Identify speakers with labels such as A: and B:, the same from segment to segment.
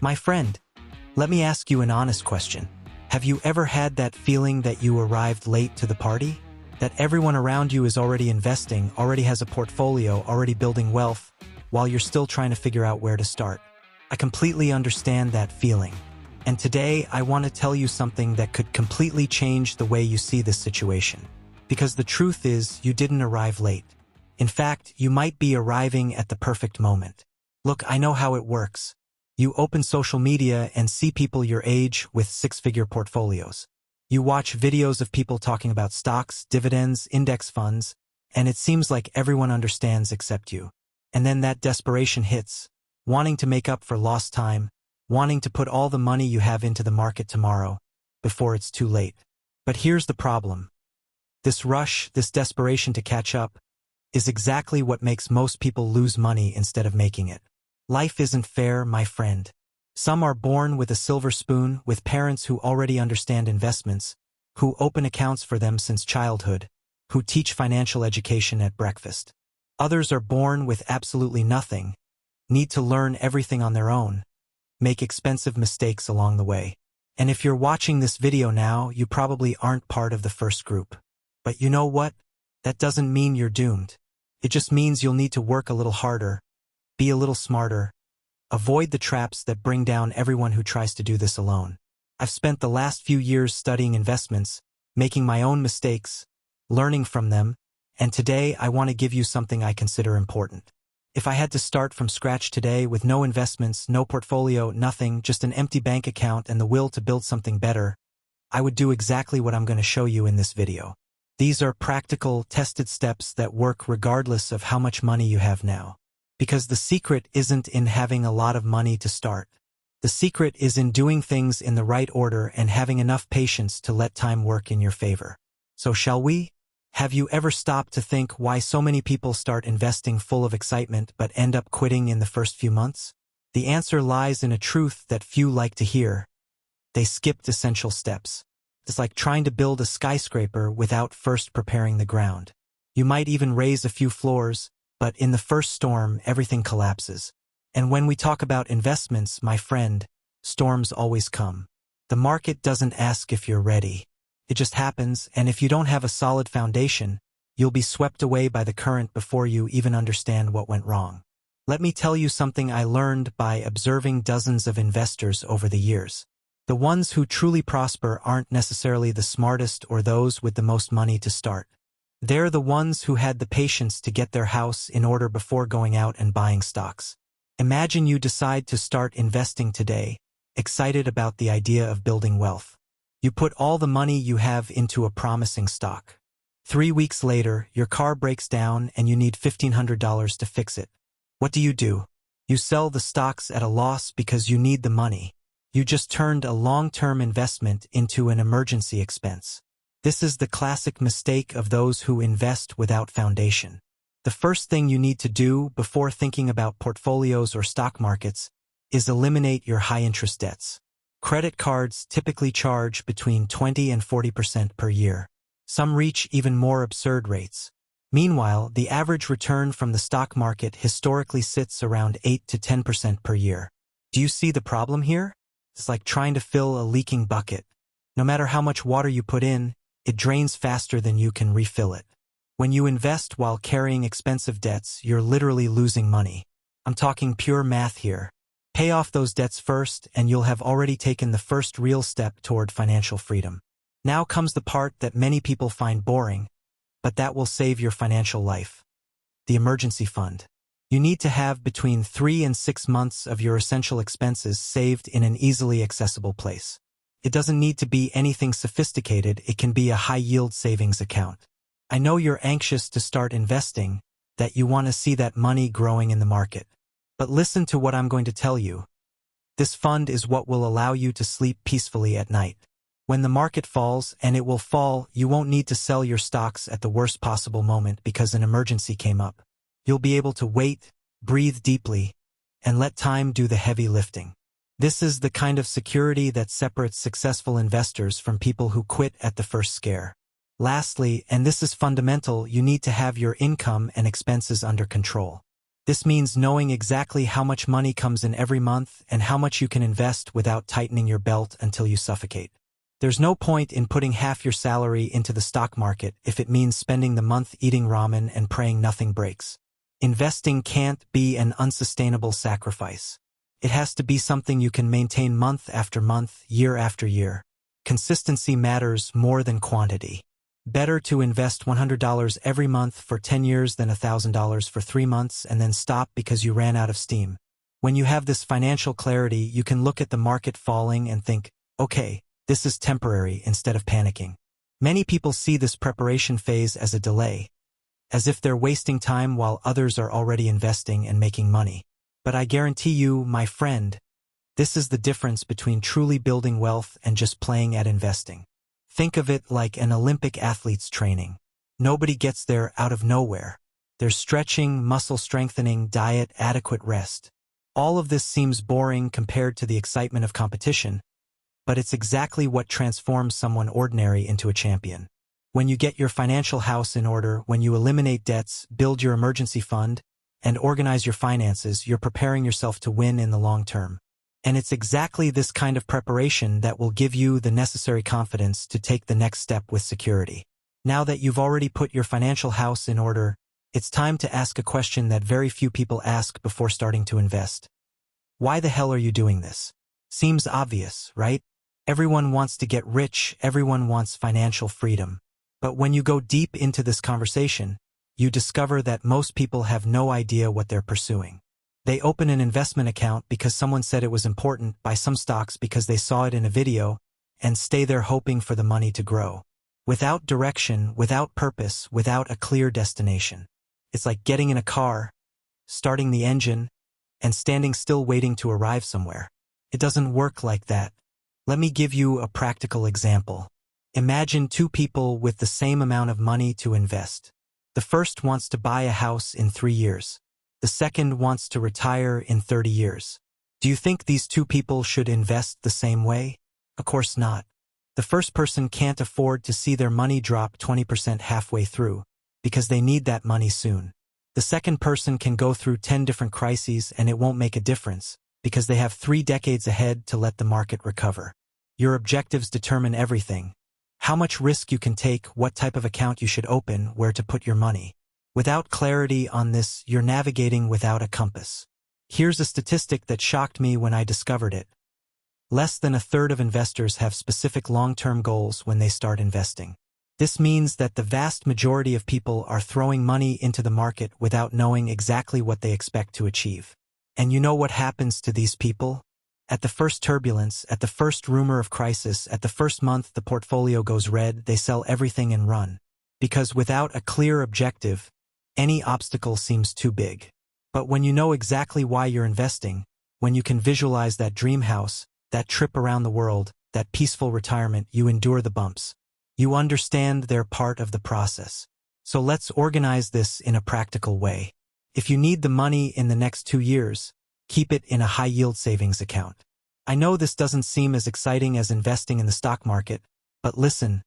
A: My friend, let me ask you an honest question. Have you ever had that feeling that you arrived late to the party? That everyone around you is already investing, already has a portfolio, already building wealth, while you're still trying to figure out where to start? I completely understand that feeling. And today, I want to tell you something that could completely change the way you see this situation. Because the truth is, you didn't arrive late. In fact, you might be arriving at the perfect moment. Look, I know how it works. You open social media and see people your age with six-figure portfolios. You watch videos of people talking about stocks, dividends, index funds, and it seems like everyone understands except you. And then that desperation hits, wanting to make up for lost time, wanting to put all the money you have into the market tomorrow, before it's too late. But here's the problem. This rush, this desperation to catch up, is exactly what makes most people lose money instead of making it. Life isn't fair, my friend. Some are born with a silver spoon, with parents who already understand investments, who open accounts for them since childhood, who teach financial education at breakfast. Others are born with absolutely nothing, need to learn everything on their own, make expensive mistakes along the way. And if you're watching this video now, you probably aren't part of the first group. But you know what? That doesn't mean you're doomed. It just means you'll need to work a little harder, be a little smarter, avoid the traps that bring down everyone who tries to do this alone. I've spent the last few years studying investments, making my own mistakes, learning from them, and today I want to give you something I consider important. If I had to start from scratch today with no investments, no portfolio, nothing, just an empty bank account and the will to build something better, I would do exactly what I'm going to show you in this video. These are practical, tested steps that work regardless of how much money you have now. Because the secret isn't in having a lot of money to start. The secret is in doing things in the right order and having enough patience to let time work in your favor. So shall we? Have you ever stopped to think why so many people start investing full of excitement but end up quitting in the first few months? The answer lies in a truth that few like to hear. They skipped essential steps. It's like trying to build a skyscraper without first preparing the ground. You might even raise a few floors, but in the first storm, everything collapses. And when we talk about investments, my friend, storms always come. The market doesn't ask if you're ready. It just happens, and if you don't have a solid foundation, you'll be swept away by the current before you even understand what went wrong. Let me tell you something I learned by observing dozens of investors over the years. The ones who truly prosper aren't necessarily the smartest or those with the most money to start. They're the ones who had the patience to get their house in order before going out and buying stocks. Imagine you decide to start investing today, excited about the idea of building wealth. You put all the money you have into a promising stock. 3 weeks later, your car breaks down and you need $1,500 to fix it. What do? You sell the stocks at a loss because you need the money. You just turned a long-term investment into an emergency expense. This is the classic mistake of those who invest without foundation. The first thing you need to do before thinking about portfolios or stock markets is eliminate your high-interest debts. Credit cards typically charge between 20 and 40% per year. Some reach even more absurd rates. Meanwhile, the average return from the stock market historically sits around 8 to 10% per year. Do you see the problem here? It's like trying to fill a leaking bucket. No matter how much water you put in, it drains faster than you can refill it. When you invest while carrying expensive debts, you're literally losing money. I'm talking pure math here. Pay off those debts first, and you'll have already taken the first real step toward financial freedom. Now comes the part that many people find boring, but that will save your financial life. The emergency fund. You need to have between 3 and 6 months of your essential expenses saved in an easily accessible place. It doesn't need to be anything sophisticated, it can be a high-yield savings account. I know you're anxious to start investing, that you want to see that money growing in the market. But listen to what I'm going to tell you. This fund is what will allow you to sleep peacefully at night. When the market falls, and it will fall, you won't need to sell your stocks at the worst possible moment because an emergency came up. You'll be able to wait, breathe deeply, and let time do the heavy lifting. This is the kind of security that separates successful investors from people who quit at the first scare. Lastly, and this is fundamental, you need to have your income and expenses under control. This means knowing exactly how much money comes in every month and how much you can invest without tightening your belt until you suffocate. There's no point in putting half your salary into the stock market if it means spending the month eating ramen and praying nothing breaks. Investing can't be an unsustainable sacrifice. It has to be something you can maintain month after month, year after year. Consistency matters more than quantity. Better to invest $100 every month for 10 years than $1,000 for 3 months and then stop because you ran out of steam. When you have this financial clarity, you can look at the market falling and think, okay, this is temporary, instead of panicking. Many people see this preparation phase as a delay, as if they're wasting time while others are already investing and making money. But I guarantee you, my friend, this is the difference between truly building wealth and just playing at investing. Think of it like an Olympic athlete's training. Nobody gets there out of nowhere. There's stretching, muscle strengthening, diet, adequate rest. All of this seems boring compared to the excitement of competition, but it's exactly what transforms someone ordinary into a champion. When you get your financial house in order, when you eliminate debts, build your emergency fund, and organize your finances, you're preparing yourself to win in the long term. And it's exactly this kind of preparation that will give you the necessary confidence to take the next step with security. Now that you've already put your financial house in order, it's time to ask a question that very few people ask before starting to invest. Why the hell are you doing this? Seems obvious, right? Everyone wants to get rich, everyone wants financial freedom. But when you go deep into this conversation, you discover that most people have no idea what they're pursuing. They open an investment account because someone said it was important, buy some stocks because they saw it in a video, and stay there hoping for the money to grow. Without direction, without purpose, without a clear destination. It's like getting in a car, starting the engine, and standing still waiting to arrive somewhere. It doesn't work like that. Let me give you a practical example. Imagine 2 people with the same amount of money to invest. The first wants to buy a house in 3 years. The second wants to retire in 30 years. Do you think these 2 people should invest the same way? Of course not. The first person can't afford to see their money drop 20% halfway through, because they need that money soon. The second person can go through 10 different crises and it won't make a difference, because they have 3 decades ahead to let the market recover. Your objectives determine everything. How much risk you can take, what type of account you should open, where to put your money. Without clarity on this, you're navigating without a compass. Here's a statistic that shocked me when I discovered it. Less than a third of investors have specific long-term goals when they start investing. This means that the vast majority of people are throwing money into the market without knowing exactly what they expect to achieve. And you know what happens to these people? At the first turbulence, at the first rumor of crisis, at the first month the portfolio goes red, they sell everything and run. Because without a clear objective, any obstacle seems too big. But when you know exactly why you're investing, when you can visualize that dream house, that trip around the world, that peaceful retirement, you endure the bumps. You understand they're part of the process. So let's organize this in a practical way. If you need the money in the next 2 years, keep it in a high-yield savings account. I know this doesn't seem as exciting as investing in the stock market, but listen,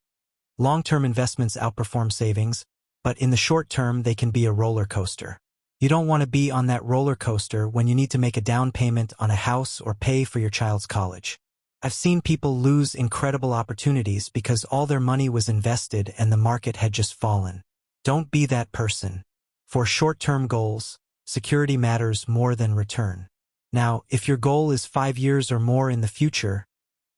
A: long-term investments outperform savings, but in the short term they can be a roller coaster. You don't want to be on that roller coaster when you need to make a down payment on a house or pay for your child's college. I've seen people lose incredible opportunities because all their money was invested and the market had just fallen. Don't be that person. For short-term goals, security matters more than return. Now, if your goal is 5 years or more in the future,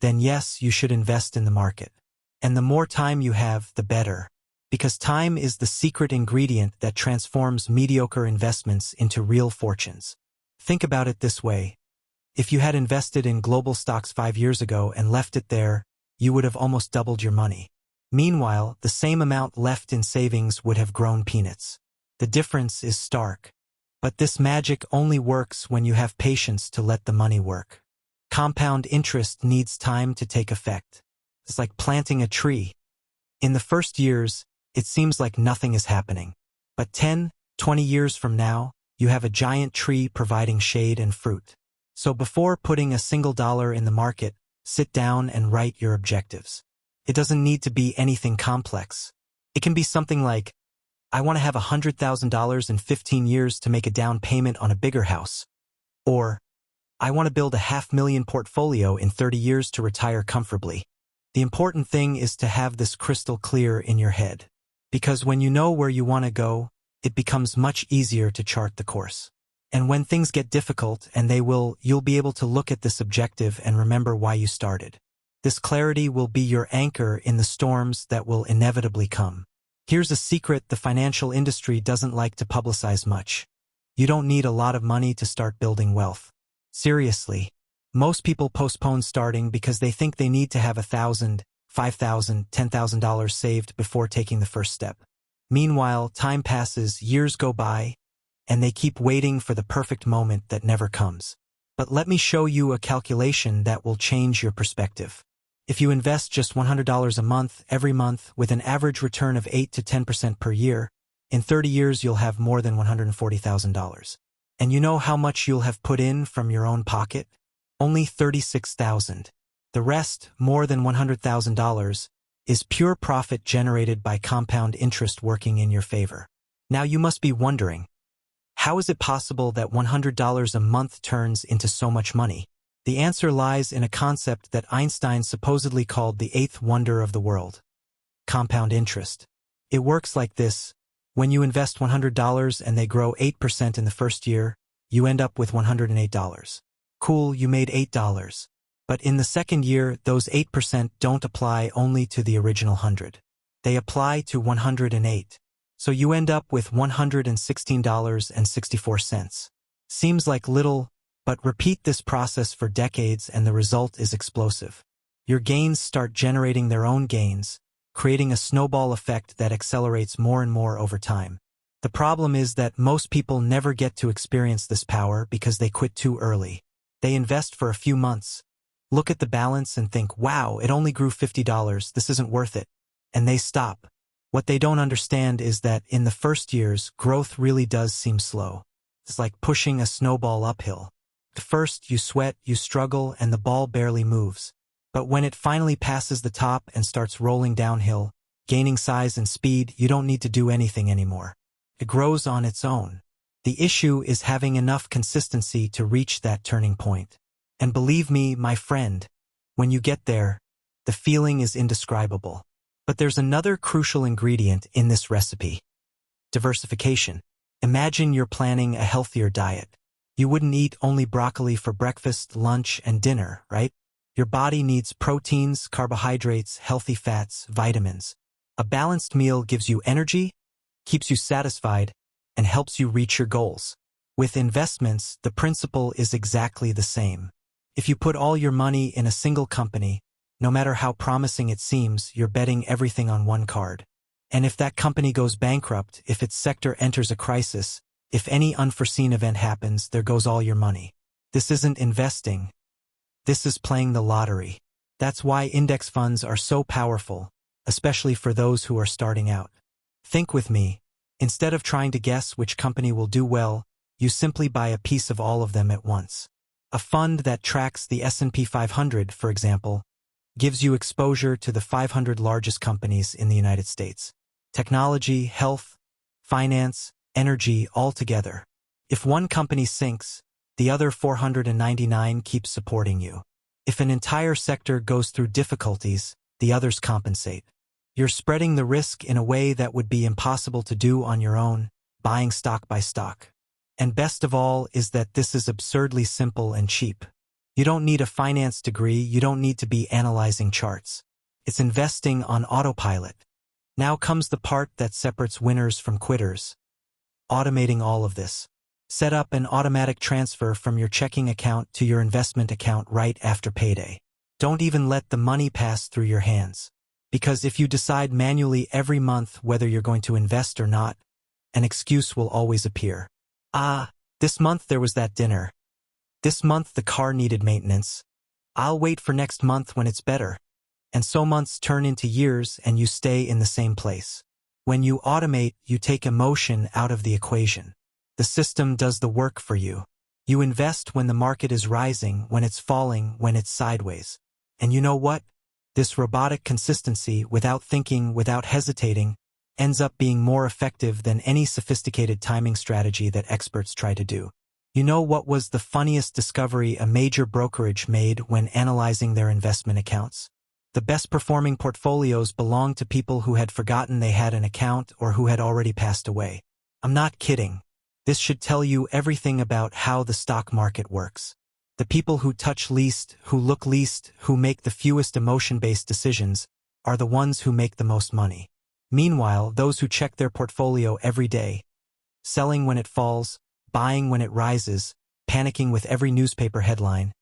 A: then yes, you should invest in the market. And the more time you have, the better. Because time is the secret ingredient that transforms mediocre investments into real fortunes. Think about it this way. If you had invested in global stocks 5 years ago and left it there, you would have almost doubled your money. Meanwhile, the same amount left in savings would have grown peanuts. The difference is stark. But this magic only works when you have patience to let the money work. Compound interest needs time to take effect. It's like planting a tree. In the first years, it seems like nothing is happening. But 10, 20 years from now, you have a giant tree providing shade and fruit. So before putting a single dollar in the market, sit down and write your objectives. It doesn't need to be anything complex. It can be something like, I want to have $100,000 in 15 years to make a down payment on a bigger house. Or, I want to build a $500,000 portfolio in 30 years to retire comfortably. The important thing is to have this crystal clear in your head. Because when you know where you want to go, it becomes much easier to chart the course. And when things get difficult, and they will, you'll be able to look at this objective and remember why you started. This clarity will be your anchor in the storms that will inevitably come. Here's a secret the financial industry doesn't like to publicize much. You don't need a lot of money to start building wealth. Seriously. Most people postpone starting because they think they need to have $1,000, $5,000, $10,000 saved before taking the first step. Meanwhile, time passes, years go by, and they keep waiting for the perfect moment that never comes. But let me show you a calculation that will change your perspective. If you invest just $100 a month, every month, with an average return of 8 to 10% per year, in 30 years you'll have more than $140,000. And you know how much you'll have put in from your own pocket? Only $36,000. The rest, more than $100,000, is pure profit generated by compound interest working in your favor. Now you must be wondering, how is it possible that $100 a month turns into so much money? The answer lies in a concept that Einstein supposedly called the eighth wonder of the world: compound interest. It works like this. When you invest $100 and they grow 8% in the first year, you end up with $108. Cool, you made $8. But in the second year, those 8% don't apply only to the original 100. They apply to 108. So you end up with $116.64. Seems like little, but repeat this process for decades and the result is explosive. Your gains start generating their own gains, creating a snowball effect that accelerates more and more over time. The problem is that most people never get to experience this power because they quit too early. They invest for a few months, look at the balance and think, wow, it only grew $50, this isn't worth it. And they stop. What they don't understand is that in the first years, growth really does seem slow. It's like pushing a snowball uphill. At first, you sweat, you struggle, and the ball barely moves. But when it finally passes the top and starts rolling downhill, gaining size and speed, you don't need to do anything anymore. It grows on its own. The issue is having enough consistency to reach that turning point. And believe me, my friend, when you get there, the feeling is indescribable. But there's another crucial ingredient in this recipe: diversification. Imagine you're planning a healthier diet. You wouldn't eat only broccoli for breakfast, lunch, and dinner, right? Your body needs proteins, carbohydrates, healthy fats, vitamins. A balanced meal gives you energy, keeps you satisfied, and helps you reach your goals. With investments, the principle is exactly the same. If you put all your money in a single company, no matter how promising it seems, you're betting everything on one card. And if that company goes bankrupt, if its sector enters a crisis, if any unforeseen event happens, there goes all your money. This isn't investing. This is playing the lottery. That's why index funds are so powerful, especially for those who are starting out. Think with me. Instead of trying to guess which company will do well, you simply buy a piece of all of them at once. A fund that tracks the S&P 500, for example, gives you exposure to the 500 largest companies in the United States. Technology, health, finance, energy, all together. If one company sinks, the other 499 keep supporting you. If an entire sector goes through difficulties, the others compensate. You're spreading the risk in a way that would be impossible to do on your own, buying stock by stock. And best of all is that this is absurdly simple and cheap. You don't need a finance degree, you don't need to be analyzing charts. It's investing on autopilot. Now comes the part that separates winners from quitters. Automating all of this. Set up an automatic transfer from your checking account to your investment account right after payday. Don't even let the money pass through your hands. Because if you decide manually every month whether you're going to invest or not, an excuse will always appear. This month there was that dinner. This month the car needed maintenance. I'll wait for next month when it's better. And so months turn into years and you stay in the same place. When you automate, you take emotion out of the equation. The system does the work for you. You invest when the market is rising, when it's falling, when it's sideways. And you know what? This robotic consistency, without thinking, without hesitating, ends up being more effective than any sophisticated timing strategy that experts try to do. You know what was the funniest discovery a major brokerage made when analyzing their investment accounts? The best performing portfolios belonged to people who had forgotten they had an account or who had already passed away. I'm not kidding. This should tell you everything about how the stock market works. The people who touch least, who look least, who make the fewest emotion-based decisions, are the ones who make the most money. Meanwhile, those who check their portfolio every day, selling when it falls, buying when it rises, panicking with every newspaper headline,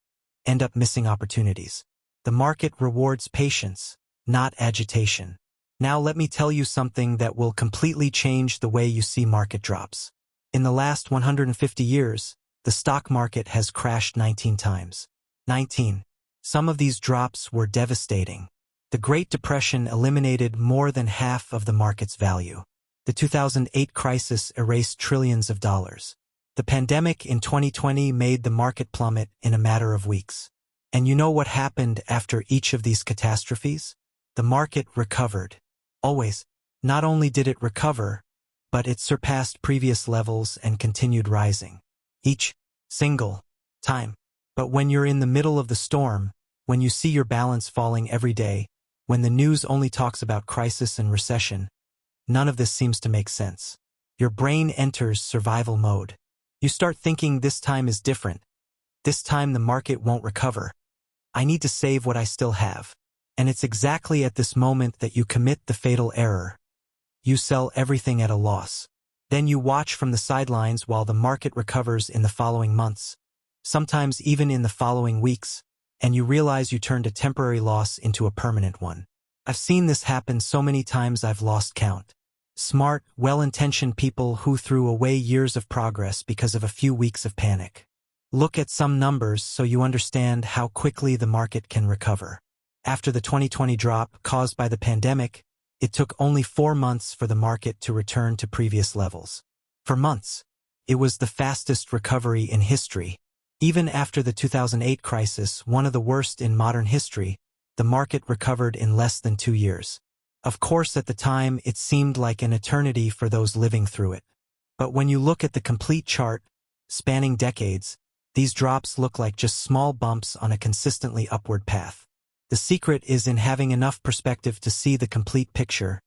A: end up missing opportunities. The market rewards patience, not agitation. Now let me tell you something that will completely change the way you see market drops. In the last 150 years, the stock market has crashed 19 times. 19. Some of these drops were devastating. The Great Depression eliminated more than half of the market's value. The 2008 crisis erased trillions of dollars. The pandemic in 2020 made the market plummet in a matter of weeks. And you know what happened after each of these catastrophes? The market recovered. Always. Not only did it recover, but it surpassed previous levels and continued rising. Each single time. But when you're in the middle of the storm, when you see your balance falling every day, when the news only talks about crisis and recession, none of this seems to make sense. Your brain enters survival mode. You start thinking this time is different. This time the market won't recover. I need to save what I still have. And it's exactly at this moment that you commit the fatal error. You sell everything at a loss. Then you watch from the sidelines while the market recovers in the following months, sometimes even in the following weeks, and you realize you turned a temporary loss into a permanent one. I've seen this happen so many times I've lost count. Smart, well-intentioned people who threw away years of progress because of a few weeks of panic. Look at some numbers so you understand how quickly the market can recover. After the 2020 drop caused by the pandemic, it took only 4 months for the market to return to previous levels. For months, it was the fastest recovery in history. Even after the 2008 crisis, one of the worst in modern history, the market recovered in less than 2 years. Of course, at the time, it seemed like an eternity for those living through it. But when you look at the complete chart, spanning decades, these drops look like just small bumps on a consistently upward path. The secret is in having enough perspective to see the complete picture,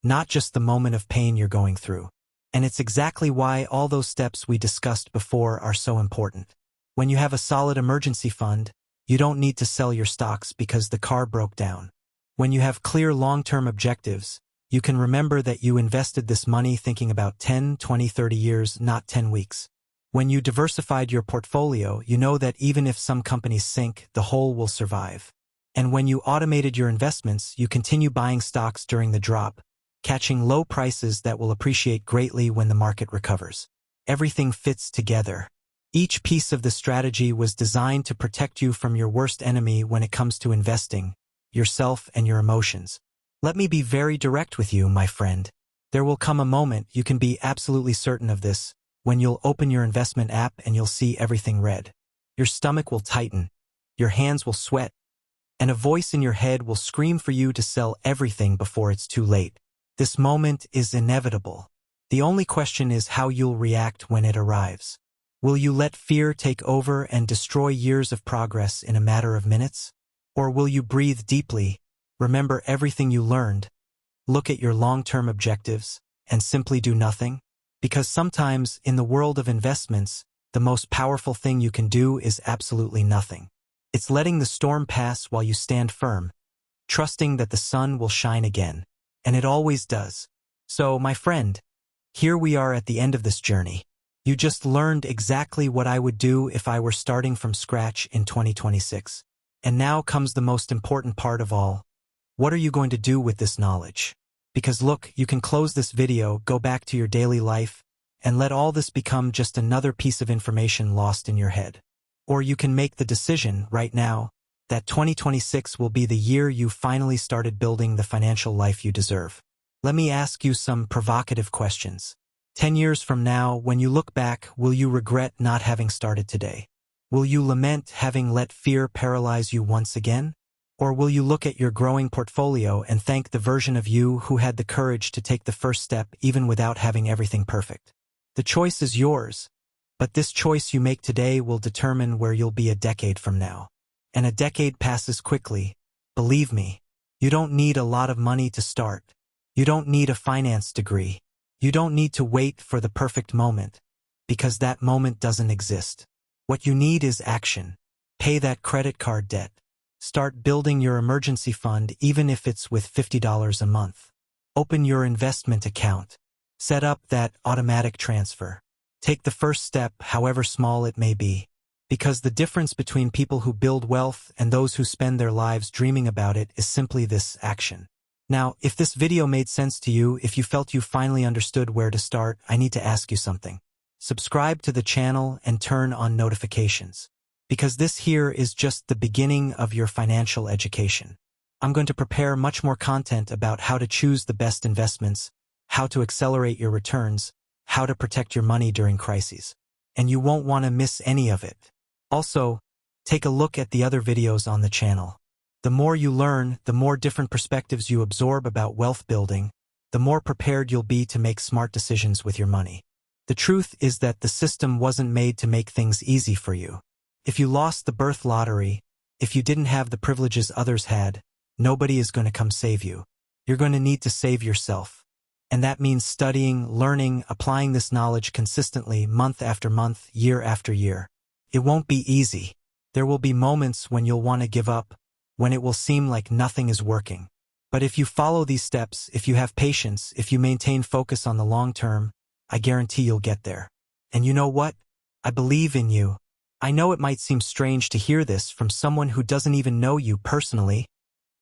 A: not just the moment of pain you're going through. And it's exactly why all those steps we discussed before are so important. When you have a solid emergency fund, you don't need to sell your stocks because the car broke down. When you have clear long-term objectives, you can remember that you invested this money thinking about 10, 20, 30 years, not 10 weeks. When you diversified your portfolio, you know that even if some companies sink, the whole will survive. And when you automated your investments, you continue buying stocks during the drop, catching low prices that will appreciate greatly when the market recovers. Everything fits together. Each piece of the strategy was designed to protect you from your worst enemy when it comes to investing, yourself and your emotions. Let me be very direct with you, my friend. There will come a moment, you can be absolutely certain of this, when you'll open your investment app and you'll see everything red. Your stomach will tighten, your hands will sweat, and a voice in your head will scream for you to sell everything before it's too late. This moment is inevitable. The only question is how you'll react when it arrives. Will you let fear take over and destroy years of progress in a matter of minutes? Or will you breathe deeply, remember everything you learned, look at your long-term objectives, and simply do nothing? Because sometimes, in the world of investments, the most powerful thing you can do is absolutely nothing. It's letting the storm pass while you stand firm, trusting that the sun will shine again. And it always does. So, my friend, here we are at the end of this journey. You just learned exactly what I would do if I were starting from scratch in 2026. And now comes the most important part of all. What are you going to do with this knowledge? Because look, you can close this video, go back to your daily life, and let all this become just another piece of information lost in your head. Or you can make the decision right now that 2026 will be the year you finally started building the financial life you deserve. Let me ask you some provocative questions. 10 years from now, when you look back, will you regret not having started today? Will you lament having let fear paralyze you once again? Or will you look at your growing portfolio and thank the version of you who had the courage to take the first step even without having everything perfect? The choice is yours, but this choice you make today will determine where you'll be a decade from now. And a decade passes quickly. Believe me, you don't need a lot of money to start. You don't need a finance degree. You don't need to wait for the perfect moment, because that moment doesn't exist. What you need is action. Pay that credit card debt. Start building your emergency fund even if it's with $50 a month. Open your investment account. Set up that automatic transfer. Take the first step, however small it may be. Because the difference between people who build wealth and those who spend their lives dreaming about it is simply this action. Now, if this video made sense to you, if you felt you finally understood where to start, I need to ask you something. Subscribe to the channel and turn on notifications. Because this here is just the beginning of your financial education. I'm going to prepare much more content about how to choose the best investments, how to accelerate your returns, how to protect your money during crises. And you won't want to miss any of it. Also, take a look at the other videos on the channel. The more you learn, the more different perspectives you absorb about wealth building, the more prepared you'll be to make smart decisions with your money. The truth is that the system wasn't made to make things easy for you. If you lost the birth lottery, if you didn't have the privileges others had, nobody is going to come save you. You're going to need to save yourself. And that means studying, learning, applying this knowledge consistently, month after month, year after year. It won't be easy. There will be moments when you'll want to give up, when it will seem like nothing is working. But if you follow these steps, if you have patience, if you maintain focus on the long term, I guarantee you'll get there. And you know what? I believe in you. I know it might seem strange to hear this from someone who doesn't even know you personally,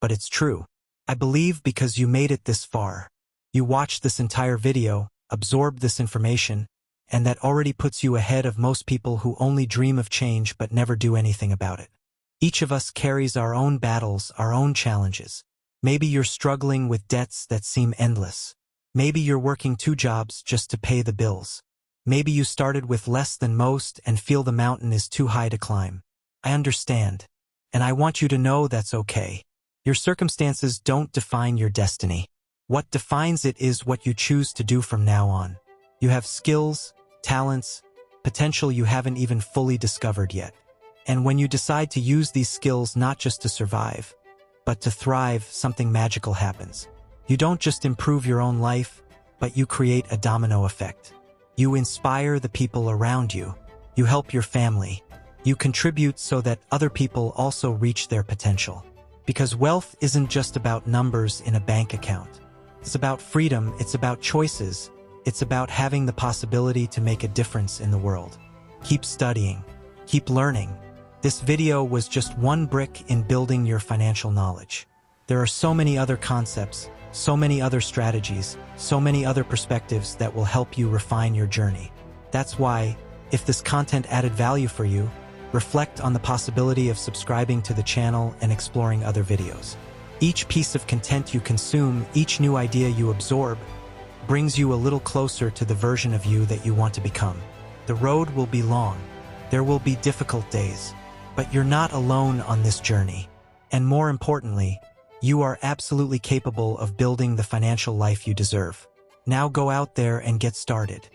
A: but it's true. I believe because you made it this far. You watched this entire video, absorbed this information, and that already puts you ahead of most people who only dream of change but never do anything about it. Each of us carries our own battles, our own challenges. Maybe you're struggling with debts that seem endless. Maybe you're working 2 jobs just to pay the bills. Maybe you started with less than most and feel the mountain is too high to climb. I understand. And I want you to know that's okay. Your circumstances don't define your destiny. What defines it is what you choose to do from now on. You have skills, talents, potential you haven't even fully discovered yet. And when you decide to use these skills not just to survive, but to thrive, something magical happens. You don't just improve your own life, but you create a domino effect. You inspire the people around you. You help your family. You contribute so that other people also reach their potential. Because wealth isn't just about numbers in a bank account. It's about freedom, it's about choices, it's about having the possibility to make a difference in the world. Keep studying. Keep learning. This video was just one brick in building your financial knowledge. There are so many other concepts, so many other strategies, so many other perspectives that will help you refine your journey. That's why, if this content added value for you, reflect on the possibility of subscribing to the channel and exploring other videos. Each piece of content you consume, each new idea you absorb, brings you a little closer to the version of you that you want to become. The road will be long. There will be difficult days. But you're not alone on this journey. And more importantly, you are absolutely capable of building the financial life you deserve. Now go out there and get started.